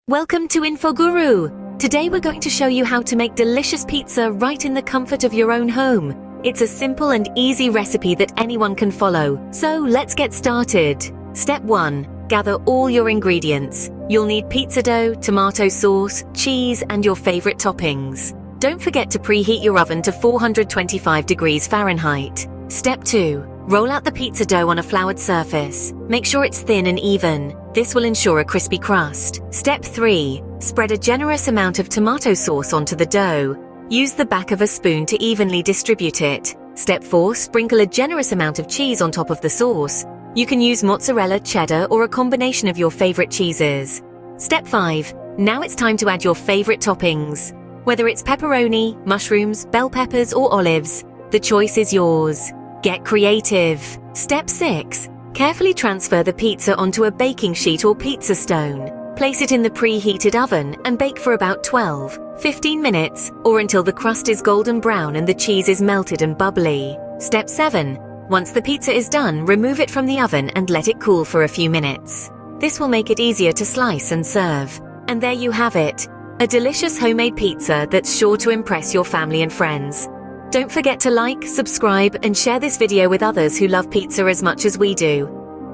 Welcome to Infoguru! Today we're going to show you how to make delicious pizza right in the comfort of your own home. It's a simple and easy recipe that anyone can follow. So let's get started. Step 1. Gather all your ingredients. You'll need pizza dough, tomato sauce, cheese, and your favorite toppings. Don't forget to preheat your oven to 425 degrees Fahrenheit. Step 2. Roll out the pizza dough on a floured surface. Make sure it's thin and even. This will ensure a crispy crust. Step 3. Spread a generous amount of tomato sauce onto the dough. Use the back of a spoon to evenly distribute it. Step 4. Sprinkle a generous amount of cheese on top of the sauce. You can use mozzarella, cheddar, or a combination of your favorite cheeses. Step 5. Now it's time to add your favorite toppings. Whether it's pepperoni, mushrooms, bell peppers, or olives, the choice is yours. Get creative. Step 6. Carefully transfer the pizza onto a baking sheet or pizza stone. Place it in the preheated oven and bake for about 12-15 minutes or until the crust is golden brown and the cheese is melted and bubbly. Step 7. Once the pizza is done, remove it from the oven and let it cool for a few minutes. This will make it easier to slice and serve. And there you have it. A delicious homemade pizza that's sure to impress your family and friends. Don't forget to like, subscribe, and share this video with others who love pizza as much as we do.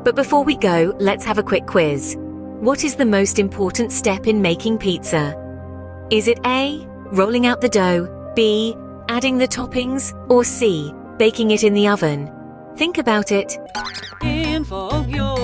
But before we go, let's have a quick quiz. What is the most important step in making pizza? Is it A, rolling out the dough, B, adding the toppings, or C, baking it in the oven? Think about it. Infoguru.